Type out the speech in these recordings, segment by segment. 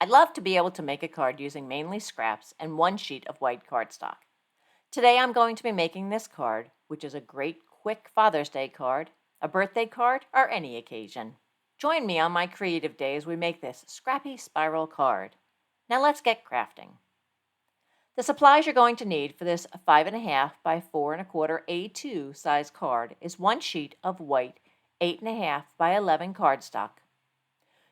I'd love to be able to make a card using mainly scraps and one sheet of white cardstock. Today I'm going to be making this card, which is a great quick Father's Day card, a birthday card, or any occasion. Join me on my creative day as we make this scrappy spiral card. Now let's get crafting. The supplies you're going to need for this 5.5 by 4.25 A2 size card is one sheet of white 8.5 by 11 cardstock.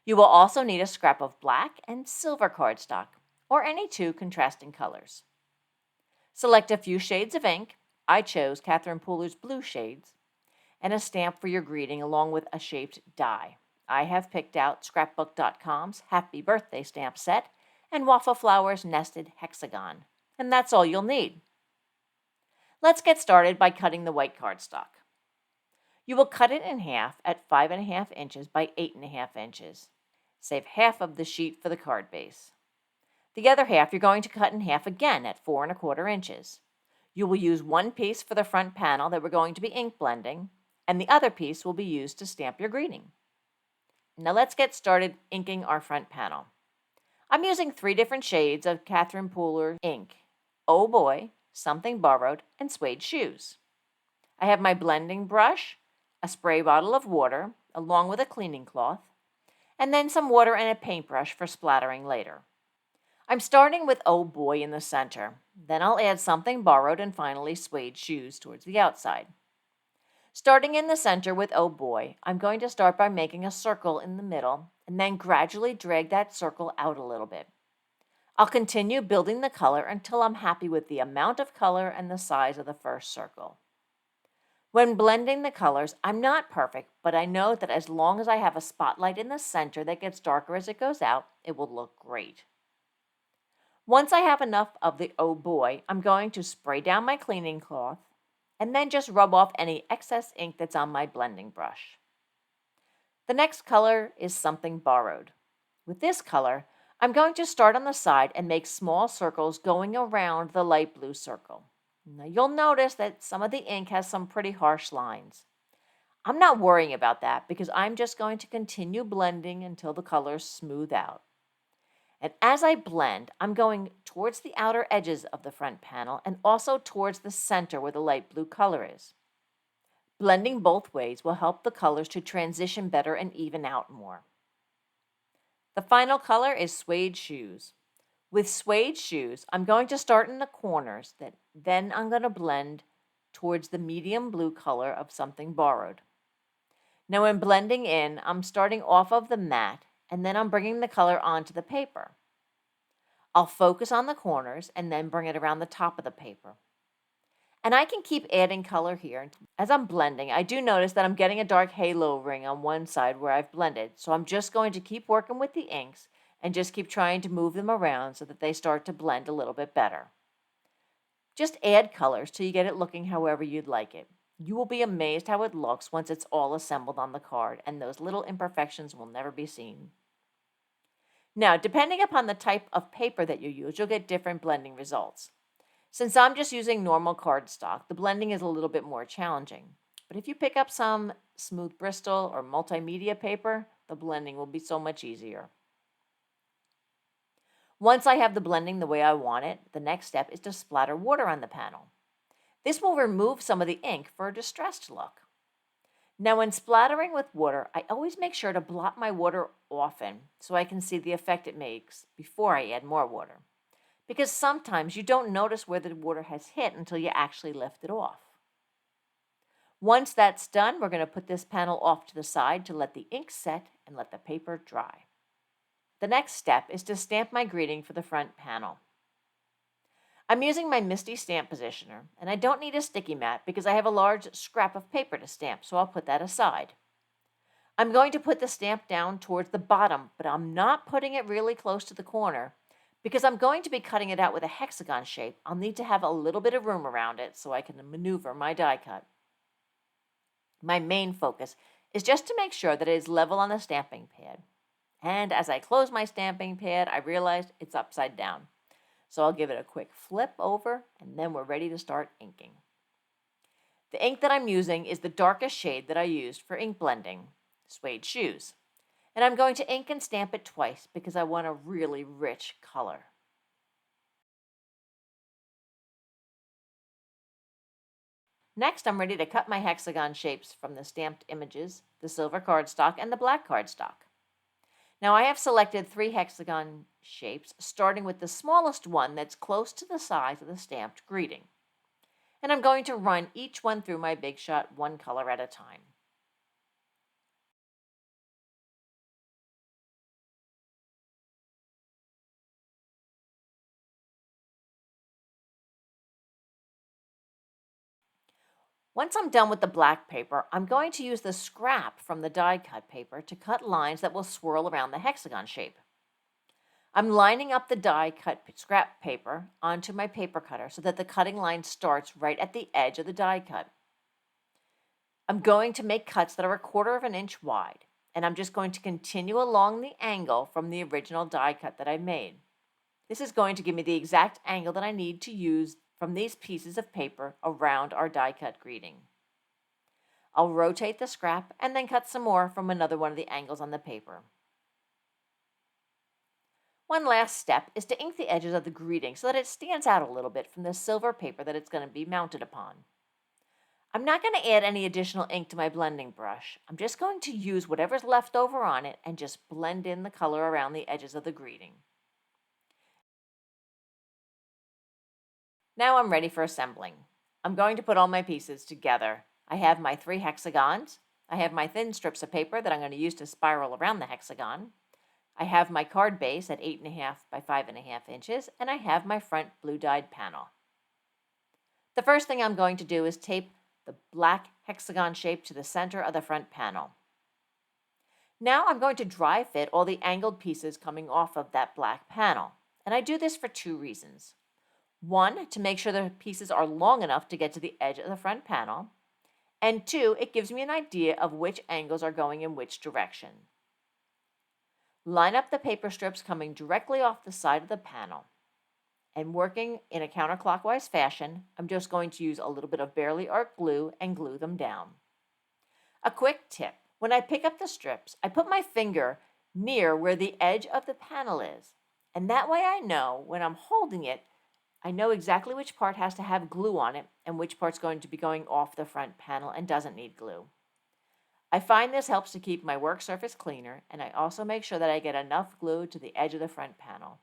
You will also need a scrap of black and silver cardstock, or any two contrasting colors. Select a few shades of ink. I chose Catherine Pooler's blue shades, and a stamp for your greeting along with a shaped die. I have picked out scrapbook.com's Happy Birthday stamp set and Waffle Flowers nested hexagon, and that's all you'll need. Let's get started by cutting the white cardstock. You will cut it in half at 5.5 inches by 8.5 inches. Save half of the sheet for the card base. The other half you're going to cut in half again at 4.25 inches. You will use one piece for the front panel that we're going to be ink blending, and the other piece will be used to stamp your greeting. Now let's get started inking our front panel. I'm using 3 different shades of Catherine Pooler ink: Oh Boy, Something Borrowed, and Suede Shoes. I have my blending brush, a spray bottle of water, along with a cleaning cloth, and then some water and a paintbrush for splattering later. I'm starting with Oh Boy in the center. Then I'll add Something Borrowed and finally Suede Shoes towards the outside. Starting in the center with Oh Boy, I'm going to start by making a circle in the middle and then gradually drag that circle out a little bit. I'll continue building the color until I'm happy with the amount of color and the size of the first circle. When blending the colors, I'm not perfect, but I know that as long as I have a spotlight in the center that gets darker as it goes out, it will look great. Once I have enough of the Oh Boy, I'm going to spray down my cleaning cloth and then just rub off any excess ink that's on my blending brush. The next color is Something Borrowed. With this color, I'm going to start on the side and make small circles going around the light blue circle. Now you'll notice that some of the ink has some pretty harsh lines. I'm not worrying about that because I'm just going to continue blending until the colors smooth out. And as I blend, I'm going towards the outer edges of the front panel and also towards the center where the light blue color is. Blending both ways will help the colors to transition better and even out more. The final color is Suede Shoes. With Suede Shoes, I'm going to start in the corners, then I'm going to blend towards the medium blue color of Something Borrowed. Now when blending in, I'm starting off of the mat and then I'm bringing the color onto the paper. I'll focus on the corners and then bring it around the top of the paper. And I can keep adding color here. As I'm blending, I do notice that I'm getting a dark halo ring on one side where I've blended, so I'm just going to keep working with the inks and just keep trying to move them around so that they start to blend a little bit better. Just add colors till you get it looking however you'd like it. You will be amazed how it looks once it's all assembled on the card, and those little imperfections will never be seen. Now, depending upon the type of paper that you use, you'll get different blending results. Since I'm just using normal cardstock, the blending is a little bit more challenging. But if you pick up some smooth Bristol or multimedia paper, the blending will be so much easier. Once I have the blending the way I want it, the next step is to splatter water on the panel. This will remove some of the ink for a distressed look. Now when splattering with water, I always make sure to blot my water often so I can see the effect it makes before I add more water. Because sometimes you don't notice where the water has hit until you actually lift it off. Once that's done, we're going to put this panel off to the side to let the ink set and let the paper dry. The next step is to stamp my greeting for the front panel. I'm using my Misty stamp positioner, and I don't need a sticky mat because I have a large scrap of paper to stamp, so I'll put that aside. I'm going to put the stamp down towards the bottom, but I'm not putting it really close to the corner because I'm going to be cutting it out with a hexagon shape. I'll need to have a little bit of room around it so I can maneuver my die cut. My main focus is just to make sure that it is level on the stamping pad. And as I close my stamping pad, I realized it's upside down. So I'll give it a quick flip over, and then we're ready to start inking. The ink that I'm using is the darkest shade that I used for ink blending, Suede Shoes. And I'm going to ink and stamp it twice because I want a really rich color. Next, I'm ready to cut my hexagon shapes from the stamped images, the silver cardstock, and the black cardstock. Now I have selected 3 hexagon shapes, starting with the smallest one that's close to the size of the stamped greeting. And I'm going to run each one through my Big Shot one color at a time. Once I'm done with the black paper, I'm going to use the scrap from the die cut paper to cut lines that will swirl around the hexagon shape. I'm lining up the die cut scrap paper onto my paper cutter so that the cutting line starts right at the edge of the die cut. I'm going to make cuts that are 1/4 of an inch wide, and I'm just going to continue along the angle from the original die cut that I made. This is going to give me the exact angle that I need to use from these pieces of paper around our die cut greeting. I'll rotate the scrap and then cut some more from another one of the angles on the paper. One last step is to ink the edges of the greeting so that it stands out a little bit from the silver paper that it's going to be mounted upon. I'm not going to add any additional ink to my blending brush. I'm just going to use whatever's left over on it and just blend in the color around the edges of the greeting. Now I'm ready for assembling. I'm going to put all my pieces together. I have my 3 hexagons. I have my thin strips of paper that I'm going to use to spiral around the hexagon. I have my card base at 8.5 by 5.5 inches, and I have my front blue dyed panel. The first thing I'm going to do is tape the black hexagon shape to the center of the front panel. Now I'm going to dry fit all the angled pieces coming off of that black panel, and I do this for 2 reasons. 1, to make sure the pieces are long enough to get to the edge of the front panel, and 2, it gives me an idea of which angles are going in which direction. Line up the paper strips coming directly off the side of the panel. And working in a counterclockwise fashion, I'm just going to use a little bit of Barely Art glue and glue them down. A quick tip, when I pick up the strips, I put my finger near where the edge of the panel is. And that way I know when I'm holding it, I know exactly which part has to have glue on it and which part's going to be going off the front panel and doesn't need glue. I find this helps to keep my work surface cleaner, and I also make sure that I get enough glue to the edge of the front panel.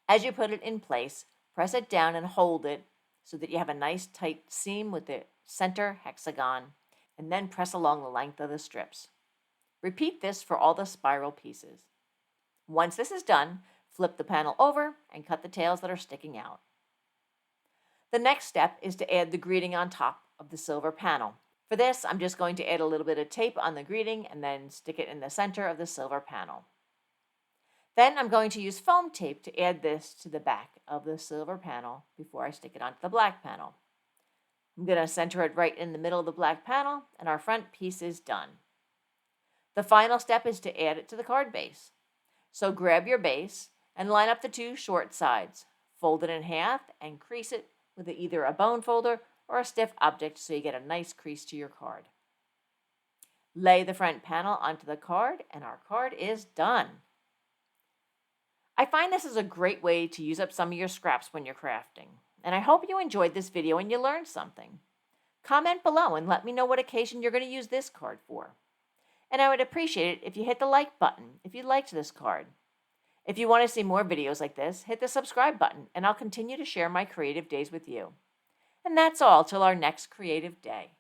As you put it in place, press it down and hold it so that you have a nice tight seam with the center hexagon, and then press along the length of the strips. Repeat this for all the spiral pieces. Once this is done, flip the panel over and cut the tails that are sticking out. The next step is to add the greeting on top of the silver panel. For this, I'm just going to add a little bit of tape on the greeting and then stick it in the center of the silver panel. Then I'm going to use foam tape to add this to the back of the silver panel before I stick it onto the black panel. I'm going to center it right in the middle of the black panel, and our front piece is done. The final step is to add it to the card base. So grab your base and line up the 2 short sides, fold it in half, and crease it with either a bone folder or a stiff object so you get a nice crease to your card. Lay the front panel onto the card, and our card is done. I find this is a great way to use up some of your scraps when you're crafting, and I hope you enjoyed this video and you learned something. Comment below and let me know what occasion you're going to use this card for. And I would appreciate it if you hit the like button if you liked this card. If you want to see more videos like this, hit the subscribe button and I'll continue to share my creative days with you. And that's all till our next creative day.